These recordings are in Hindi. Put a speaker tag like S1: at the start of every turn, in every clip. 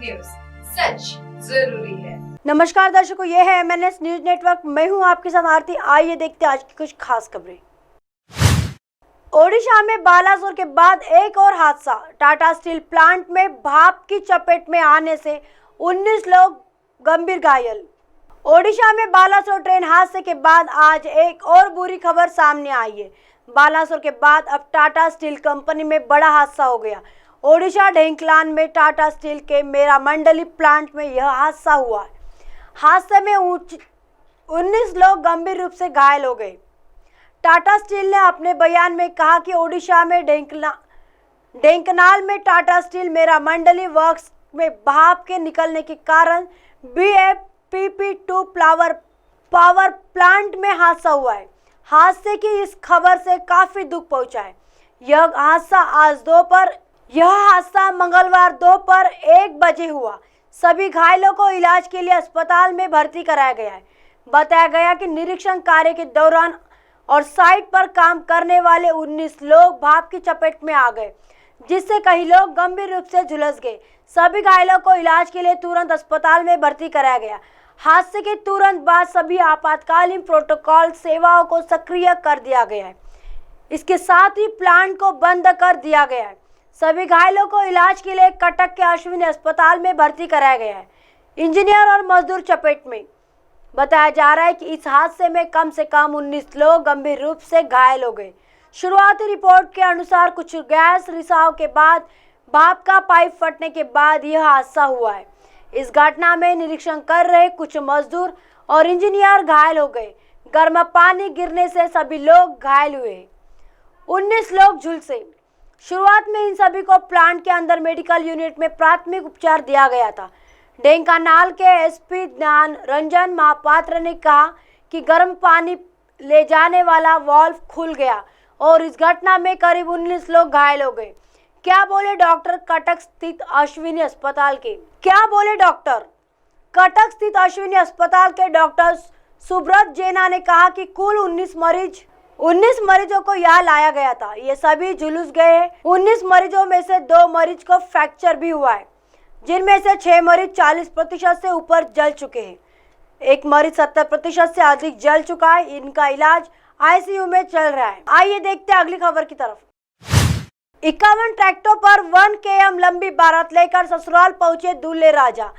S1: न्यूज, सच जरूरी है।
S2: नमस्कार दर्शकों, ये है MNS न्यूज नेटवर्क। मैं हूं आपके साथ आरती। आइए देखते हैं आज की कुछ खास खबरें। ओडिशा में बालासोर के बाद एक और हादसा। टाटा स्टील प्लांट में भाप की चपेट में आने से 19 लोग गंभीर घायल। ओडिशा में बालासोर ट्रेन हादसे के बाद आज एक और बुरी खबर सामने आई है। बालासोर के बाद अब टाटा स्टील कंपनी में बड़ा हादसा हो गया। ओडिशा ढेंकलान में टाटा स्टील के मेरा मंडली प्लांट में यह हादसा हुआ है। हादसे में 19 लोग गंभीर रूप से घायल हो गए। टाटा स्टील ने अपने बयान में कहा कि ओडिशा में ढेंकनाल में टाटा स्टील मेरा मंडली वर्क्स में भाप के निकलने के कारण BFPP2 पावर प्लांट में हादसा हुआ है। हादसे की इस खबर से काफी दुख पहुंचा है। यह हादसा मंगलवार दोपहर 1 बजे हुआ। सभी घायलों को इलाज के लिए अस्पताल में भर्ती कराया गया है। बताया गया कि निरीक्षण कार्य के दौरान और साइट पर काम करने वाले 19 लोग भाप की चपेट में आ गए, जिससे कई लोग गंभीर रूप से झुलस गए। सभी घायलों को इलाज के लिए तुरंत अस्पताल में भर्ती कराया गया। हादसे के तुरंत बाद सभी आपातकालीन प्रोटोकॉल सेवाओं को सक्रिय कर दिया गया है। इसके साथ ही प्लांट को बंद कर दिया गया है। सभी घायलों को इलाज के लिए कटक के अश्विनी अस्पताल में भर्ती कराया गया है। इंजीनियर और मजदूर चपेट में। बताया जा रहा है कि इस हादसे में कम से कम 19 लोग गंभीर रूप से घायल हो गए। शुरुआती रिपोर्ट के अनुसार कुछ गैस रिसाव के बाद भाप का पाइप फटने के बाद यह हादसा हुआ है। इस घटना में निरीक्षण कर रहे कुछ मजदूर और इंजीनियर घायल हो गए। गर्म पानी गिरने से सभी लोग घायल हुए। 19 लोग झुलसे। शुरुआत में इन सभी को प्लांट के अंदर मेडिकल यूनिट में प्राथमिक उपचार दिया गया था। ढेंकानाल के SP ज्ञान रंजन महापात्र ने कहा कि गर्म पानी ले जाने वाला वाल्व खुल गया और इस घटना में करीब 19 लोग घायल हो गए। क्या बोले डॉक्टर कटक स्थित अश्विनी अस्पताल के? कटक स्थित अश्विनी अस्पताल के डॉक्टर सुब्रत जेना ने कहा कि कुल 19 मरीजों को यहाँ लाया गया था। ये सभी झुलस गए हैं। 19 मरीजों में से 2 मरीज को फ्रैक्चर भी हुआ है, जिनमें से 6 मरीज 40% से ऊपर जल चुके हैं। एक मरीज 70% से अधिक जल चुका है। इनका इलाज ICU में चल रहा है। आइए देखते हैं अगली खबर की तरफ। 51 ट्रैक्टरों पर 1 km लंबी बारात लेकर ससुराल पहुंचे दूल्हे राजा।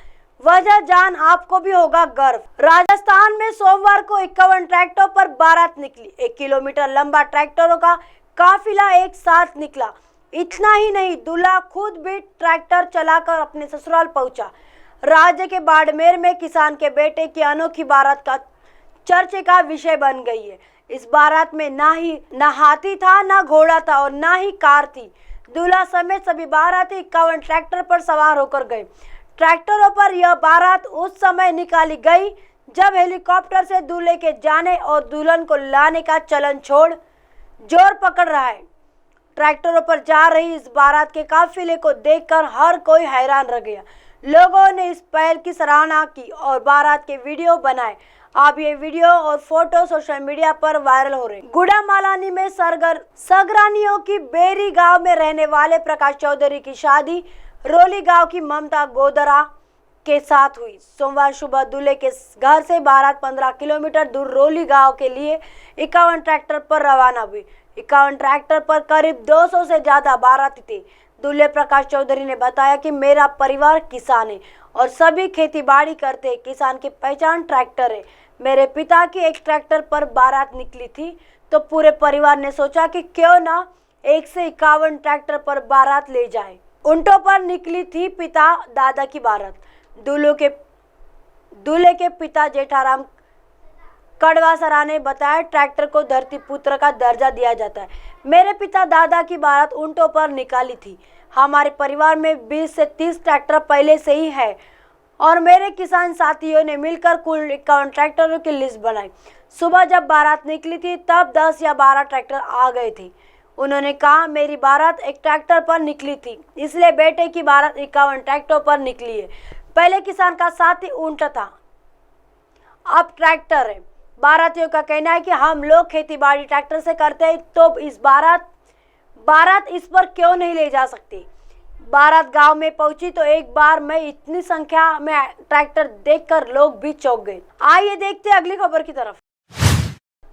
S2: वजह जान आपको भी होगा गर्व। राजस्थान में सोमवार को 51 ट्रैक्टरों पर बारात निकली। 1 किलोमीटर लंबा ट्रैक्टरों का काफिला एक साथ निकला। इतना ही नहीं, दूल्हा खुद भी ट्रैक्टर चलाकर अपने ससुराल पहुंचा। राज्य के बाड़मेर में किसान के बेटे की अनोखी बारात का चर्चे का विषय बन गई है। इस बारात में ना हाथी था, ना घोड़ा था और ना ही कार थी। दूल्हा समेत सभी बाराती 51 ट्रैक्टर पर सवार होकर गए। ट्रैक्टरों पर यह बारात उस समय निकाली गई जब हेलीकॉप्टर से दूल्हे के जाने और दुल्हन को लाने का चलन जोर पकड़ रहा है। ट्रैक्टरों पर जा रही इस बारात के काफिले को देखकर हर कोई हैरान रह गया। लोगों ने इस पहल की सराहना की और बारात के वीडियो बनाए। अब ये वीडियो और फोटो सोशल मीडिया पर वायरल हो रहे हैं। गुड़ामालानी में सगरानियों की बेरी गांव में रहने वाले प्रकाश चौधरी की शादी रोली गांव की ममता गोदरा के साथ हुई। सोमवार सुबह दूल्हे के घर से बारात 15 किलोमीटर दूर रोली गांव के लिए 51 ट्रैक्टर पर रवाना हुई। 51 ट्रैक्टर पर करीब 200 से ज्यादा बाराती थे। दूल्हे प्रकाश चौधरी ने बताया कि मेरा परिवार किसान है और सभी खेती बाड़ी करते हैं। किसान की पहचान ट्रैक्टर है। मेरे पिता की एक ट्रैक्टर पर बारात निकली थी तो पूरे परिवार ने सोचा कि क्यों ना 1 से 51 ट्रैक्टर पर बारात ले जाए। ऊंटों पर निकली थी पिता दादा की बारात। दूल्हे के पिता जेठाराम कड़वासरा ने बताया, ट्रैक्टर को धरती पुत्र का दर्जा दिया जाता है। मेरे पिता दादा की बारात ऊंटों पर निकाली थी। हमारे परिवार में 20 से 30 ट्रैक्टर पहले से ही है और मेरे किसान साथियों ने मिलकर कुल 51 ट्रैक्टरों की लिस्ट बनाई। सुबह जब बारात निकली थी तब 10 या 12 ट्रैक्टर आ गए थे। उन्होंने कहा, मेरी बारात एक ट्रैक्टर पर निकली थी, इसलिए बेटे की बारात 51 ट्रैक्टर पर निकली है। पहले किसान का साथी ऊंट था, अब ट्रैक्टर है। बारातियों का कहना है कि हम लोग खेती बाड़ी ट्रैक्टर से करते हैं, तो इस बारात इस पर क्यों नहीं ले जा सकते। बारात गांव में पहुंची तो एक बार में इतनी संख्या में ट्रैक्टर देखकर लोग भी चौंक गए। आइए देखते हैं अगली खबर की तरफ।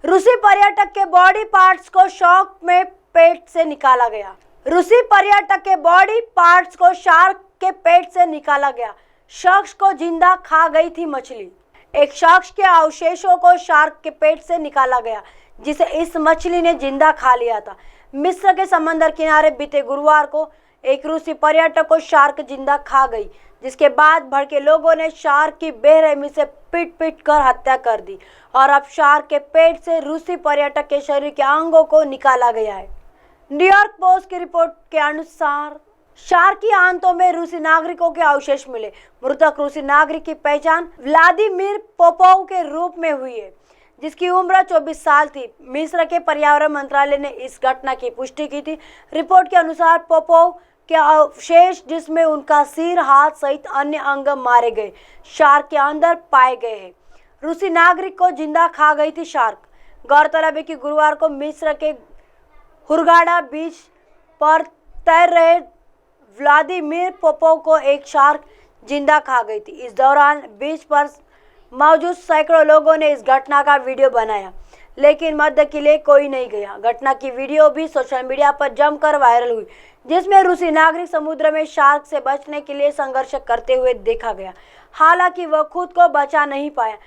S2: रूसी पर्यटक के बॉडी पार्ट्स को शॉक में पेट से निकाला गया। रूसी पर्यटक के बॉडी पार्ट्स को शार्क के पेट से निकाला गया। शख्स को जिंदा खा गई थी मछली। एक शख्स के अवशेषों को शार्क के पेट से निकाला गया, जिसे इस मछली ने जिंदा खा लिया था। मिस्र के समंदर किनारे बीते गुरुवार को एक रूसी पर्यटक को शार्क जिंदा खा गई, जिसके बाद भड़के लोगों ने शार्क की बेरहमी से पीट कर हत्या कर दी और अब शार्क के पेट से रूसी पर्यटक के शरीर के अंगों को निकाला गया है। न्यूयॉर्क पोस्ट की रिपोर्ट के अनुसार शार्क की आंतों में रूसी नागरिकों के अवशेष मिले। मृतक रूसी नागरिक की पहचान व्लादिमीर पोपोव के रूप में हुई है, जिसकी उम्र 24 साल थी। मिस्र के पर्यावरण मंत्रालय ने इस घटना की पुष्टि की थी। रिपोर्ट के अनुसार पोपोव के अवशेष, जिसमें उनका सिर, हाथ सहित अन्य अंग मारे गए, शार्क के अंदर पाए गए हैं। रूसी नागरिक को जिंदा खा गई थी शार्क। गौरतलब है कि गुरुवार को मिस्र के हुरगाडा बीच पर तैर रहे व्लादिमीर पोपोव को एक शार्क जिंदा खा गई थी। इस दौरान बीच पर मौजूद सैकड़ों लोगों ने इस घटना का वीडियो बनाया, लेकिन मदद के लिए कोई नहीं गया। घटना की वीडियो भी सोशल मीडिया पर जमकर वायरल हुई, जिसमें रूसी नागरिक समुद्र में शार्क से बचने के लिए संघर्ष करते हुए देखा गया। हालांकि वह खुद को बचा नहीं पाया।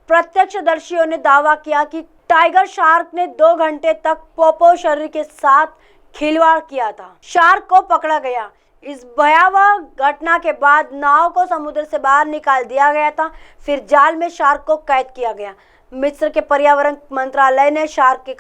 S2: प्रत्यक्षदर्शियों ने दावा किया कि टाइगर शार्क ने 2 घंटे तक पोपोव शरीर के साथ खिलवाड़ किया था। शार्क को पकड़ा गया। इस भयावह घटना के बाद नाव को समुद्र से बाहर निकाल दिया गया था, फिर जाल में शार्क को कैद किया गया। मिस्र के पर्यावरण मंत्रालय ने शार्क के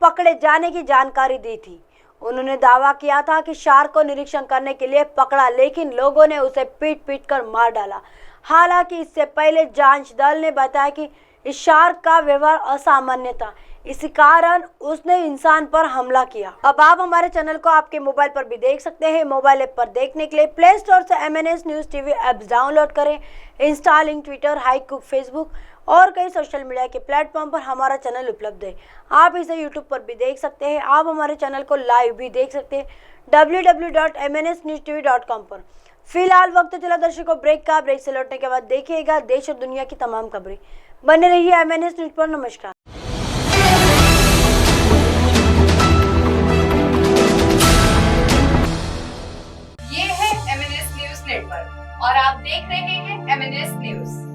S2: पकड़े जाने की जानकारी दी थी। उन्होंने दावा किया था कि शार्क को निरीक्षण करने के लिए पकड़ा, लेकिन लोगों ने उसे पीट कर मार डाला। हालांकि इससे पहले जांच दल ने बताया कि इस शार्क का व्यवहार असामान्य था, इसी कारण उसने इंसान पर हमला किया। अब आप हमारे चैनल को आपके मोबाइल पर भी देख सकते हैं। मोबाइल ऐप पर देखने के लिए प्ले स्टोर से MNS news TV apps download करें। इंस्टा, लिंक, ट्विटर, हाइकूक, फेसबुक और कई सोशल मीडिया के प्लेटफॉर्म पर हमारा चैनल उपलब्ध है। आप इसे यूट्यूब पर भी देख सकते हैं। आप हमारे चैनल को लाइव भी देख सकते हैं www.mnsnewstv.com पर। फिलहाल वक्त चला दर्शकों ब्रेक का। ब्रेक से लौटने के बाद देखिएगा देश और दुनिया की तमाम खबरें। बने रहिए MNS न्यूज़ पर। नमस्कार।
S1: ये है MNS न्यूज़ नेटवर्क और आप देख रहे हैं MNS न्यूज़।